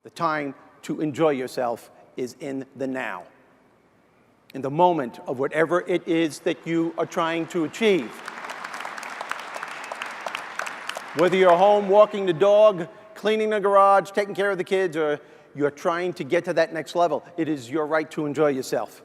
The time to enjoy yourself is in the now, in the moment of whatever it is that you are trying to achieve. Whether you're home walking the dog, cleaning the garage, taking care of the kids, or you're trying to get to that next level, it is your right to enjoy yourself.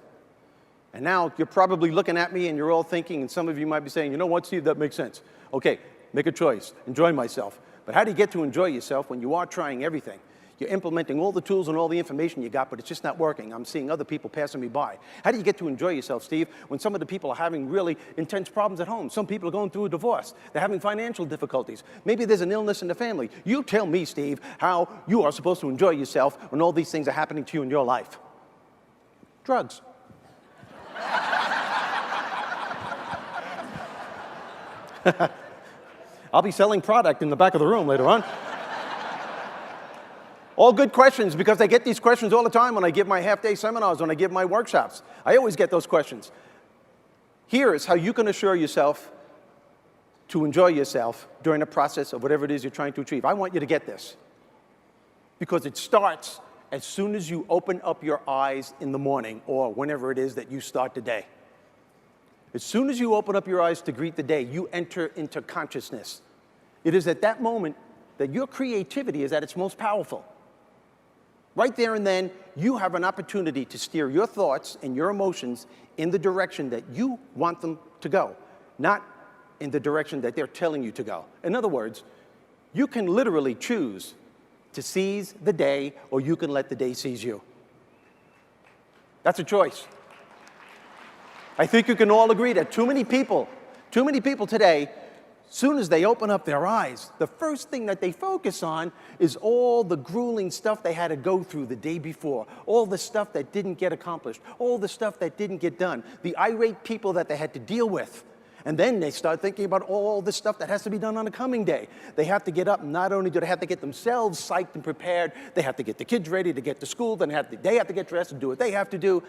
And now you're probably looking at me and you're all thinking, and some of you might be saying, you know what, Steve, that makes sense. Okay, make a choice, enjoy myself. But how do you get to enjoy yourself when you are trying everything? You're implementing all the tools and all the information you got, but it's just not working. I'm seeing other people passing me by. How do you get to enjoy yourself, Steve, when some of the people are having really intense problems at home? Some people are going through a divorce. They're having financial difficulties. Maybe there's an illness in the family. You tell me, Steve, how you are supposed to enjoy yourself when all these things are happening to you in your life. Drugs. I'll be selling product in the back of the room later on. All good questions, because I get these questions all the time when I give my half-day seminars, when I give my workshops. I always get those questions. Here is how you can assure yourself to enjoy yourself during the process of whatever it is you're trying to achieve. I want you to get this, because it starts as soon as you open up your eyes in the morning, or whenever it is that you start the day. As soon as you open up your eyes to greet the day, you enter into consciousness. It is at that moment that your creativity is at its most powerful. Right there and then, you have an opportunity to steer your thoughts and your emotions in the direction that you want them to go, not in the direction that they're telling you to go. In other words, you can literally choose to seize the day, or you can let the day seize you. That's a choice. I think you can all agree that too many people today, soon as they open up their eyes, the first thing that they focus on is all the grueling stuff they had to go through the day before, all the stuff that didn't get accomplished, all the stuff that didn't get done, the irate people that they had to deal with. And then they start thinking about all the stuff that has to be done on the coming day. They have to get up, and not only do they have to get themselves psyched and prepared, they have to get the kids ready to get to school, then they have to get dressed and do what they have to do,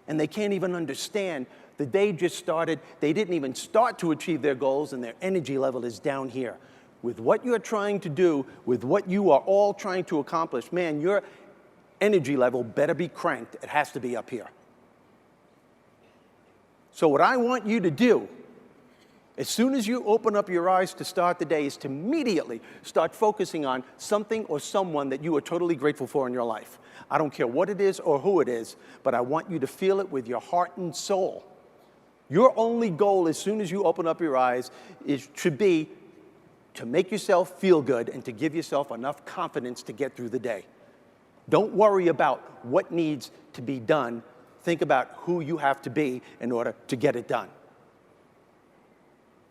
and they can't even understand the day just started. They didn't even start to achieve their goals, and their energy level is down here. With what you're trying to do, with what you are all trying to accomplish, man, your energy level better be cranked. It has to be up here. So what I want you to do, as soon as you open up your eyes to start the day, is to immediately start focusing on something or someone that you are totally grateful for in your life. I don't care what it is or who it is, but I want you to feel it with your heart and soul. Your only goal, as soon as you open up your eyes, should be to make yourself feel good and to give yourself enough confidence to get through the day. Don't worry about what needs to be done. Think about who you have to be in order to get it done.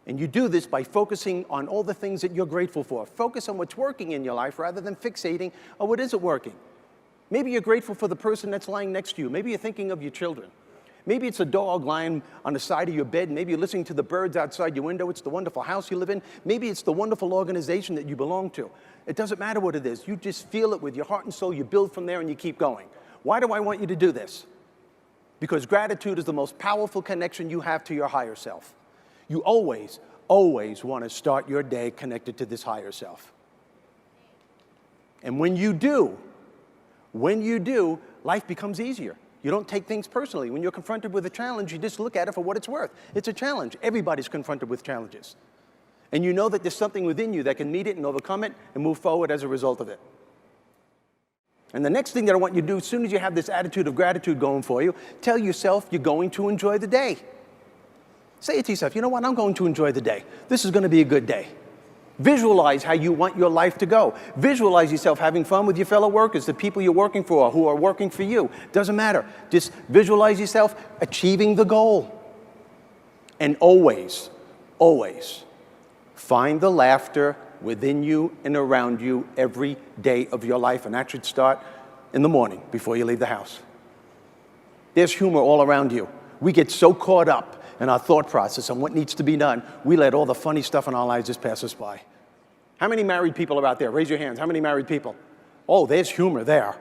And you do this by focusing on all the things that you're grateful for. Focus on what's working in your life rather than fixating on what isn't working. Maybe you're grateful for the person that's lying next to you. Maybe you're thinking of your children. Maybe it's a dog lying on the side of your bed. Maybe you're listening to the birds outside your window. It's the wonderful house you live in. Maybe it's the wonderful organization that you belong to. It doesn't matter what it is. You just feel it with your heart and soul. You build from there and you keep going. Why do I want you to do this? Because gratitude is the most powerful connection you have to your higher self. You always, always want to start your day connected to this higher self. And when you do, life becomes easier. You don't take things personally. When you're confronted with a challenge, you just look at it for what it's worth. It's a challenge. Everybody's confronted with challenges. And you know that there's something within you that can meet it and overcome it and move forward as a result of it. And the next thing that I want you to do, as soon as you have this attitude of gratitude going for you, tell yourself you're going to enjoy the day. Say it to yourself, you know what, I'm going to enjoy the day. This is going to be a good day. Visualize how you want your life to go. Visualize yourself having fun with your fellow workers, the people you're working for, who are working for you. Doesn't matter. Just visualize yourself achieving the goal. And always, always find the laughter within you and around you every day of your life. And that should start in the morning before you leave the house. There's humor all around you. We get so caught up in our thought process on what needs to be done, we let all the funny stuff in our lives just pass us by. How many married people are out there? Raise your hands. How many married people? Oh, there's humor there.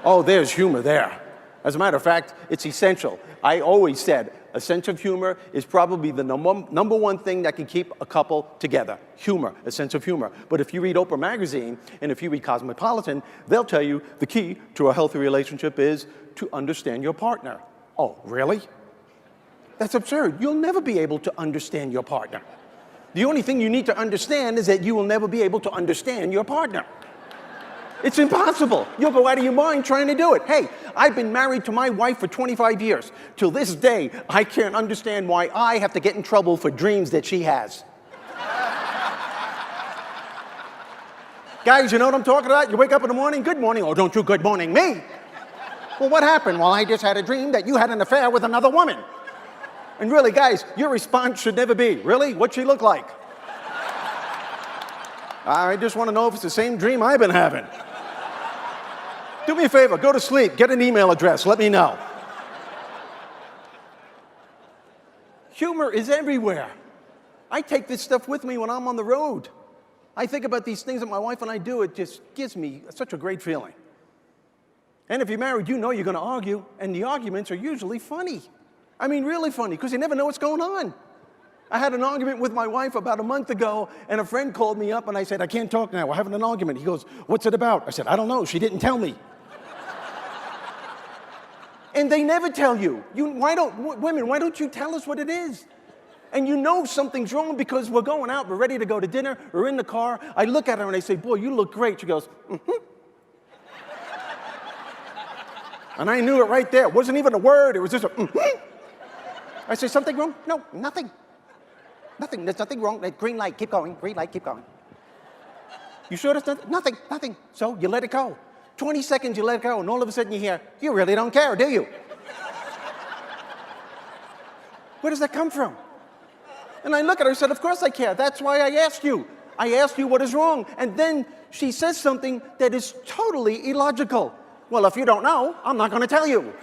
Oh, there's humor there. As a matter of fact, it's essential. I always said, A sense of humor is probably the number one thing that can keep a couple together. Humor, a sense of humor. But if you read Oprah magazine and if you read Cosmopolitan, they'll tell you the key to a healthy relationship is to understand your partner. Oh, really? That's absurd. You'll never be able to understand your partner. The only thing you need to understand is that you will never be able to understand your partner. It's impossible. You'll go out of your mind trying to do it. Hey, I've been married to my wife for 25 years. Till this day, I can't understand why I have to get in trouble for dreams that she has. Guys, you know what I'm talking about? You wake up in the morning, good morning. Oh, don't you good morning me. Well, what happened? Well, I just had a dream that you had an affair with another woman. And really, guys, your response should never be, really? What'd she look like? I just want to know if it's the same dream I've been having. Do me a favor, go to sleep, get an email address, let me know. Humor is everywhere. I take this stuff with me when I'm on the road. I think about these things that my wife and I do, it just gives me such a great feeling. And if you're married, you know you're going to argue, and the arguments are usually funny. I mean, really funny, because you never know what's going on. I had an argument with my wife about a month ago, and a friend called me up, and I said, I can't talk now, we're having an argument. He goes, what's it about? I said, I don't know, she didn't tell me. And they never tell you. Women, why don't you tell us what it is? And you know something's wrong because we're going out, we're ready to go to dinner, we're in the car. I look at her and I say, boy, you look great. She goes, mm-hmm. And I knew it right there. It wasn't even a word, it was just a mm-hmm. I say, something wrong? No, nothing. Nothing, there's nothing wrong. Green light, keep going. Green light, keep going. You sure there's nothing? Nothing, nothing. So you let it go. 20 seconds, you let it go, and all of a sudden you hear, you really don't care, do you? Where does that come from? And I look at her and said, of course I care. That's why I asked you. I asked you what is wrong. And then she says something that is totally illogical. Well, if you don't know, I'm not going to tell you.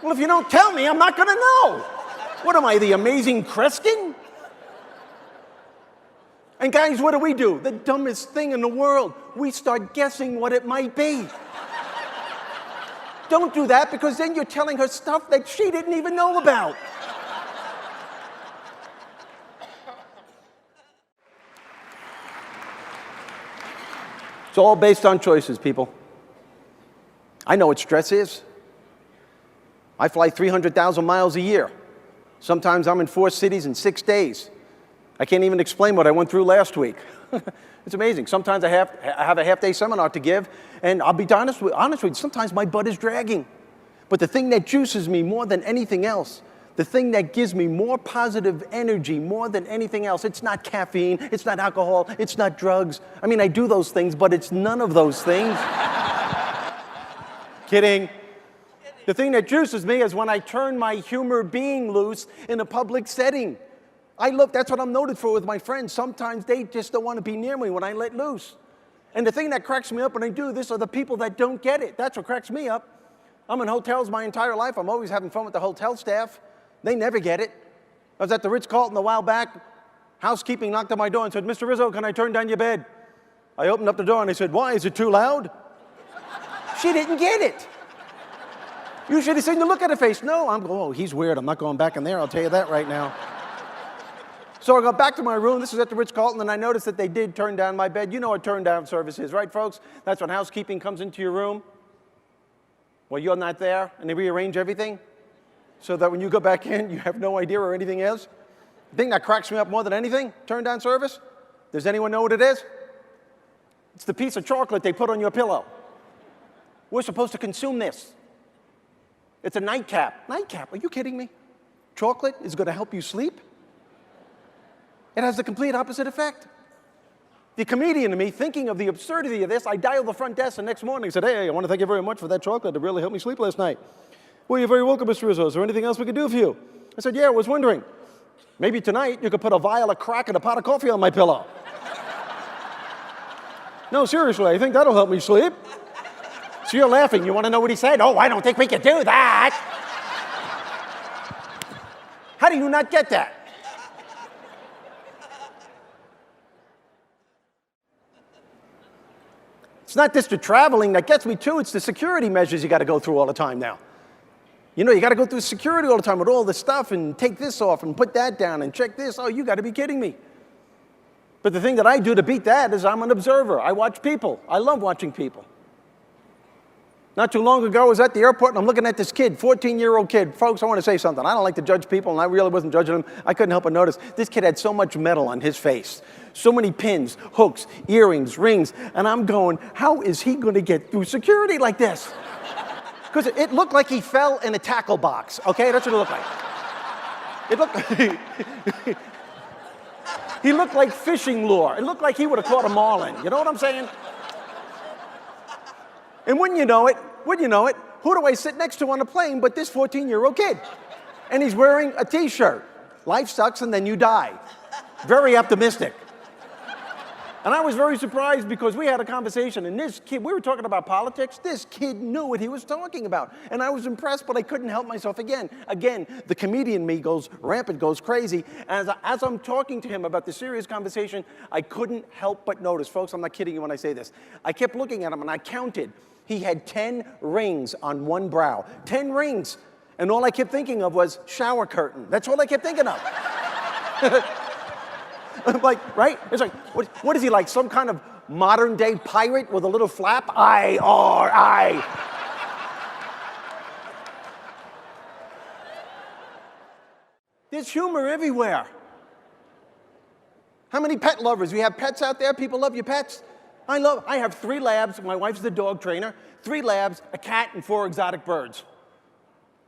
Well, if you don't tell me, I'm not going to know. What am I, the amazing Kreskin? And guys, what do? The dumbest thing in the world. We start guessing what it might be. Don't do that, because then you're telling her stuff that she didn't even know about. It's all based on choices, people. I know what stress is. I fly 300,000 miles a year. Sometimes I'm in 4 cities in 6 days. I can't even explain what I went through last week. It's amazing. Sometimes I have a half-day seminar to give, and I'll be honest with you, sometimes my butt is dragging. But the thing that juices me more than anything else, the thing that gives me more positive energy more than anything else, it's not caffeine, it's not alcohol, it's not drugs. I mean, I do those things, but it's none of those things. Kidding. The thing that juices me is when I turn my humor being loose in a public setting. That's what I'm noted for with my friends. Sometimes they just don't want to be near me when I let loose. And the thing that cracks me up when I do this are the people that don't get it. That's what cracks me up. I'm in hotels my entire life. I'm always having fun with the hotel staff. They never get it. I was at the Ritz-Carlton a while back. Housekeeping knocked on my door and said, Mr. Rizzo, can I turn down your bed? I opened up the door and I said, why? Is it too loud? She didn't get it. You should have seen the look at her face. No, I'm going, oh, he's weird. I'm not going back in there. I'll tell you that right now. So I go back to my room. This is at the Ritz-Carlton, and I noticed that they did turn down my bed. You know what turn down service is, right, folks? That's when housekeeping comes into your room. Well, you're not there, and they rearrange everything so that when you go back in, you have no idea where anything is. The thing that cracks me up more than anything, turn down service, does anyone know what it is? It's the piece of chocolate they put on your pillow. We're supposed to consume this. It's a nightcap. Nightcap? Are you kidding me? Chocolate is going to help you sleep? It has the complete opposite effect. The comedian in me, thinking of the absurdity of this, I dialed the front desk the next morning and said, hey, I want to thank you very much for that chocolate. It really helped me sleep last night. Well, you're very welcome, Mr. Rizzo. Is there anything else we could do for you? I said, yeah, I was wondering. Maybe tonight you could put a vial of crack and a pot of coffee on my pillow. No, seriously, I think that'll help me sleep. So you're laughing. You want to know what he said? Oh, I don't think we could do that. How do you not get that? It's not just the traveling that gets me too, it's the security measures you got to go through all the time now. You know, you got to go through security all the time with all this stuff and take this off and put that down and check this. Oh, you got to be kidding me. But the thing that I do to beat that is I'm an observer. I watch people. I love watching people. Not too long ago, I was at the airport, and I'm looking at this kid, 14-year-old kid. Folks, I want to say something. I don't like to judge people, and I really wasn't judging him. I couldn't help but notice this kid had so much metal on his face, so many pins, hooks, earrings, rings, and I'm going, how is he going to get through security like this? Because it looked like he fell in a tackle box, okay? That's what it looked like. It looked he looked like fishing lure. It looked like he would have caught a marlin. You know what I'm saying? And wouldn't you know it, who do I sit next to on a plane but this 14-year-old kid? And he's wearing a T-shirt. Life sucks and then you die. Very optimistic. And I was very surprised because we had a conversation, and this kid, we were talking about politics, this kid knew what he was talking about. And I was impressed, but I couldn't help myself again. Again, the comedian me goes rampant, goes crazy. And as I'm talking to him about the serious conversation, I couldn't help but notice, folks, I'm not kidding you when I say this. I kept looking at him, and I counted. He had 10 rings on one brow. 10 rings. And all I kept thinking of was shower curtain. That's all I kept thinking of. Like, right? It's like, what is he, like some kind of modern-day pirate with a little flap? I. There's humor everywhere. How many pet lovers? We have pets out there? People love your pets? I have 3 labs. My wife's the dog trainer. 3 labs, a cat, and 4 exotic birds.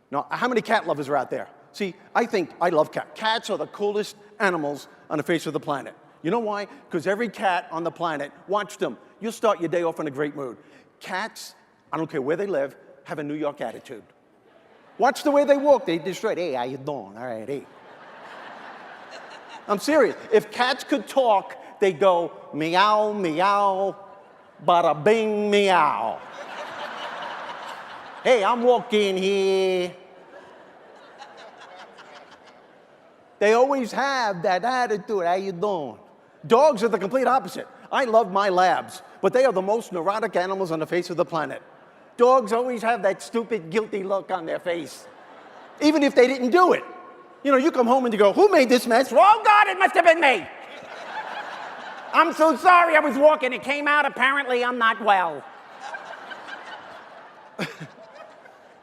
Now, how many cat lovers are out there? See, I love cats. Cats are the coolest animals on the face of the planet. You know why? Because every cat on the planet, watch them. You'll start your day off in a great mood. Cats, I don't care where they live, have a New York attitude. Watch the way they walk. They destroy it. Hey, how you doing? All right, hey. I'm serious. If cats could talk, they'd go, meow, meow, bada bing, meow. Hey, I'm walking here. They always have that attitude. How you doing? Dogs are the complete opposite. I love my labs, but they are the most neurotic animals on the face of the planet. Dogs always have that stupid, guilty look on their face, even if they didn't do it. You know, you come home and you go, who made this mess? Oh, God, it must have been me. I'm so sorry, I was walking. It came out. Apparently, I'm not well.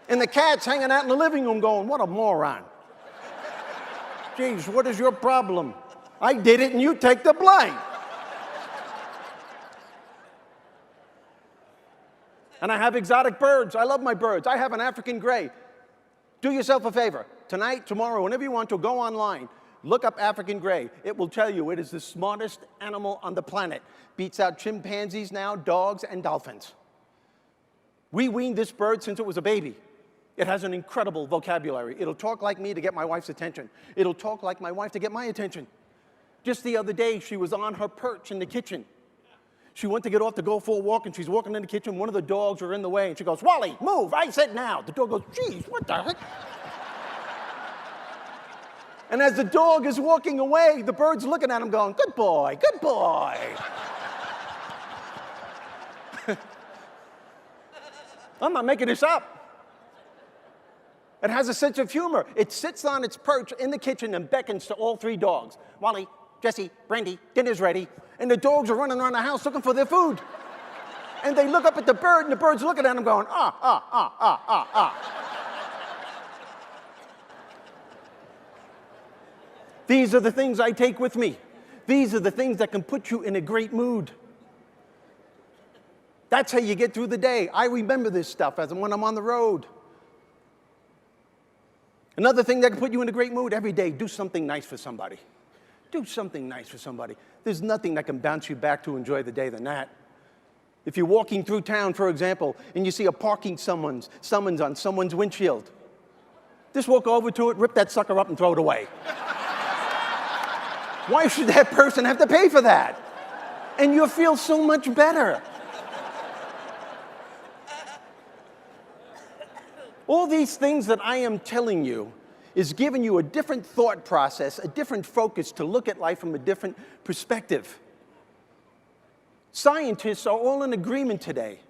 And the cat's hanging out in the living room going, what a moron. Geez, what is your problem? I did it and you take the blame. And I have exotic birds. I love my birds. I have an African gray. Do yourself a favor. Tonight, tomorrow, whenever you want to, go online. Look up African gray. It will tell you it is the smartest animal on the planet. Beats out chimpanzees now, dogs, and dolphins. We weaned this bird since it was a baby. It has an incredible vocabulary. It'll talk like me to get my wife's attention. It'll talk like my wife to get my attention. Just the other day, she was on her perch in the kitchen. She went to get off to go for a walk, and she's walking in the kitchen. One of the dogs were in the way, and she goes, Wally, move, I said now. The dog goes, geez, what the heck? And as the dog is walking away, the bird's looking at him going, good boy, good boy. I'm not making this up. It has a sense of humor. It sits on its perch in the kitchen and beckons to all 3 dogs. Wally, Jesse, Brandy, dinner's ready. And the dogs are running around the house looking for their food. And they look up at the bird, and the bird's looking at them going, ah, ah, ah, ah, ah, ah. These are the things I take with me. These are the things that can put you in a great mood. That's how you get through the day. I remember this stuff when I'm on the road. Another thing that can put you in a great mood every day, do something nice for somebody. Do something nice for somebody. There's nothing that can bounce you back to enjoy the day than that. If you're walking through town, for example, and you see a parking summons on someone's windshield, just walk over to it, rip that sucker up, and throw it away. Why should that person have to pay for that? And you'll feel so much better. All these things that I am telling you is giving you a different thought process, a different focus to look at life from a different perspective. Scientists are all in agreement today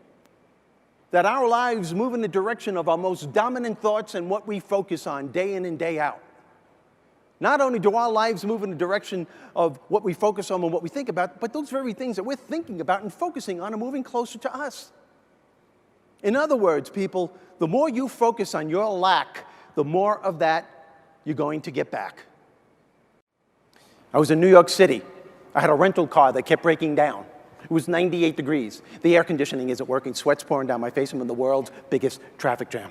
that our lives move in the direction of our most dominant thoughts and what we focus on day in and day out. Not only do our lives move in the direction of what we focus on and what we think about, but those very things that we're thinking about and focusing on are moving closer to us. In other words, people, the more you focus on your lack, the more of that you're going to get back. I was in New York City. I had a rental car that kept breaking down. It was 98 degrees. The air conditioning isn't working. Sweat's pouring down my face. I'm in the world's biggest traffic jam.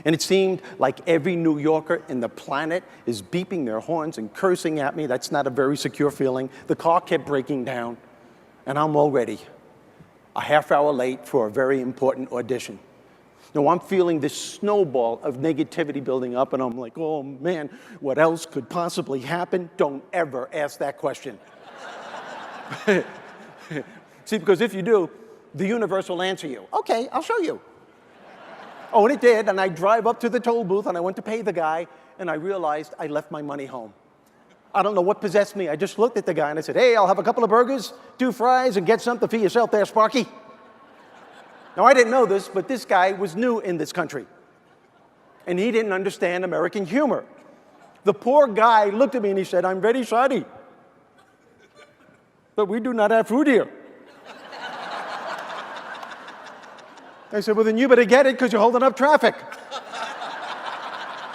And it seemed like every New Yorker in the planet is beeping their horns and cursing at me. That's not a very secure feeling. The car kept breaking down, and I'm already a half hour late for a very important audition. Now, I'm feeling this snowball of negativity building up, and I'm like, oh, man, what else could possibly happen? Don't ever ask that question. See, because if you do, the universe will answer you. Okay, I'll show you. Oh, and it did, and I drive up to the toll booth, and I went to pay the guy, and I realized I left my money home. I don't know what possessed me. I just looked at the guy, and I said, hey, I'll have a couple of burgers, 2 fries, and get something for yourself there, Sparky. Now, I didn't know this, but this guy was new in this country, and he didn't understand American humor. The poor guy looked at me, and he said, I'm very sorry, but we do not have food here. I said, well, then you better get it because you're holding up traffic.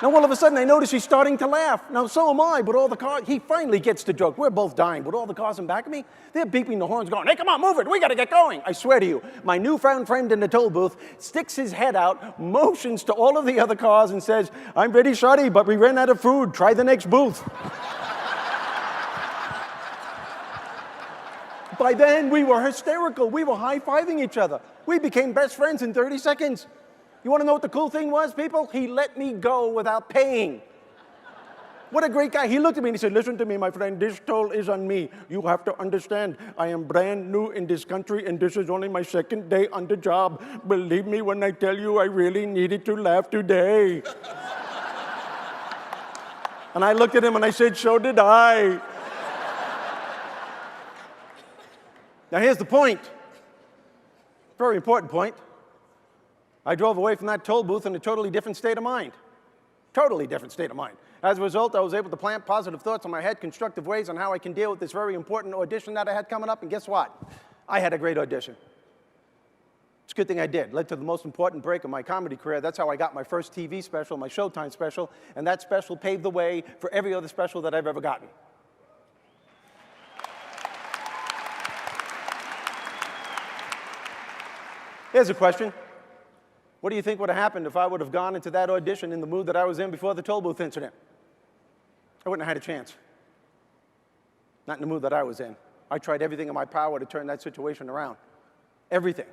Now, all of a sudden, I notice he's starting to laugh. Now, so am I, but all the cars, he finally gets the joke. We're both dying, but all the cars in back of me, they're beeping the horns going, hey, come on, move it. We got to get going. I swear to you, my newfound friend in the toll booth sticks his head out, motions to all of the other cars and says, I'm very sorry, but we ran out of food. Try the next booth. By then, we were hysterical. We were high-fiving each other. We became best friends in 30 seconds. You want to know what the cool thing was, people? He let me go without paying. What a great guy. He looked at me and he said, listen to me, my friend, this toll is on me. You have to understand, I am brand new in this country, and this is only my 2nd day on the job. Believe me when I tell you I really needed to laugh today. And I looked at him and I said, so did I. Now, here's the point. Very important point. I drove away from that toll booth in a totally different state of mind. Totally different state of mind. As a result, I was able to plant positive thoughts in my head, constructive ways on how I can deal with this very important audition that I had coming up. And guess what? I had a great audition. It's a good thing I did. Led to the most important break of my comedy career. That's how I got my first TV special, my Showtime special. And that special paved the way for every other special that I've ever gotten. Here's a question. What do you think would have happened if I would have gone into that audition in the mood that I was in before the toll booth incident? I wouldn't have had a chance. Not in the mood that I was in. I tried everything in my power to turn that situation around. Everything.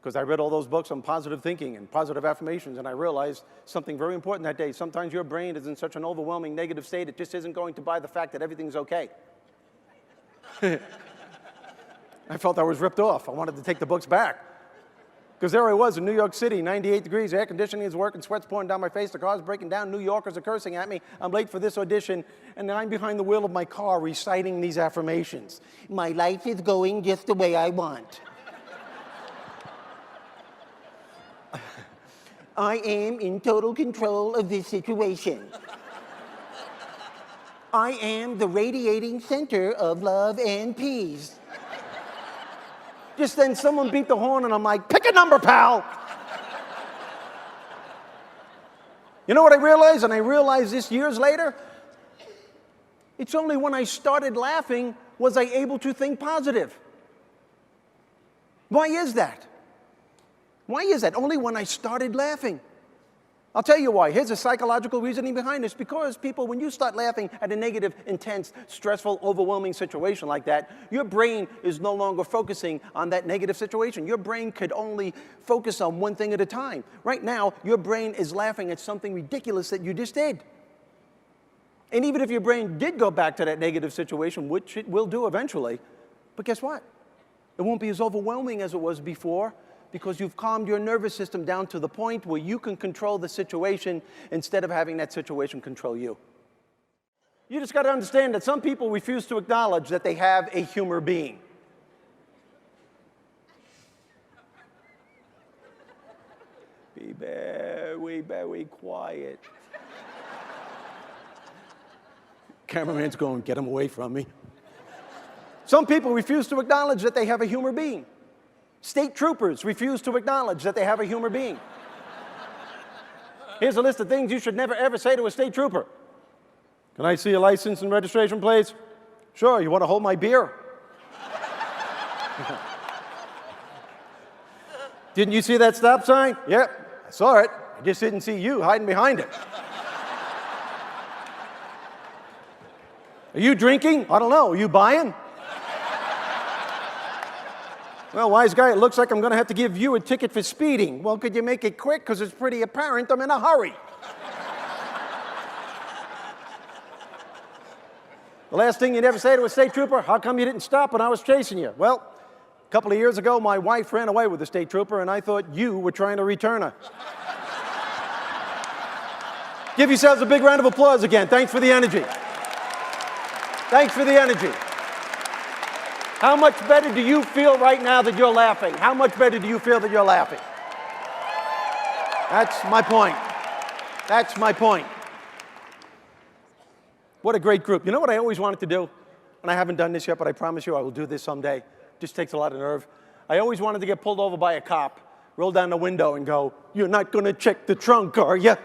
Because I read all those books on positive thinking and positive affirmations, and I realized something very important that day. Sometimes your brain is in such an overwhelming negative state, it just isn't going to buy the fact that everything's okay. I felt I was ripped off. I wanted to take the books back. Because there I was in New York City, 98 degrees, air conditioning is working, sweat's pouring down my face, the car's breaking down, New Yorkers are cursing at me, I'm late for this audition, and I'm behind the wheel of my car reciting these affirmations. My life is going just the way I want. I am in total control of this situation. I am the radiating center of love and peace. Just then someone beat the horn and I'm like, pick a number, pal. You know what I realized? And I realized this years later? It's only when I started laughing was I able to think positive. Why is that? Why is that? Only when I started laughing. I'll tell you why. Here's a psychological reasoning behind this. Because people, when you start laughing at a negative, intense, stressful, overwhelming situation like that, your brain is no longer focusing on that negative situation. Your brain could only focus on one thing at a time. Right now, your brain is laughing at something ridiculous that you just did. And even if your brain did go back to that negative situation, which it will do eventually, but guess what? It won't be as overwhelming as it was before, because you've calmed your nervous system down to the point where you can control the situation instead of having that situation control you. You just got to understand that some people refuse to acknowledge that they have a humor being. Be very, very quiet. Cameraman's going, get him away from me. Some people refuse to acknowledge that they have a human being. State troopers refuse to acknowledge that they have a human being. Here's a list of things you should never, ever say to a state trooper. Can I see your license and registration, please? Sure, you want to hold my beer? Didn't you see that stop sign? Yep, I saw it. I just didn't see you hiding behind it. Are you drinking? I don't know. Are you buying? Well, wise guy, it looks like I'm going to have to give you a ticket for speeding. Well, could you make it quick? Because it's pretty apparent I'm in a hurry. The last thing you'd ever say to a state trooper, how come you didn't stop when I was chasing you? Well, a couple of years ago, my wife ran away with a state trooper, and I thought you were trying to return her. Give yourselves a big round of applause again. Thanks for the energy. Thanks for the energy. How much better do you feel right now that you're laughing? How much better do you feel that you're laughing? That's my point. That's my point. What a great group. You know what I always wanted to do? And I haven't done this yet, but I promise you I will do this someday. Just takes a lot of nerve. I always wanted to get pulled over by a cop, roll down the window and go, "You're not going to check the trunk, are you?"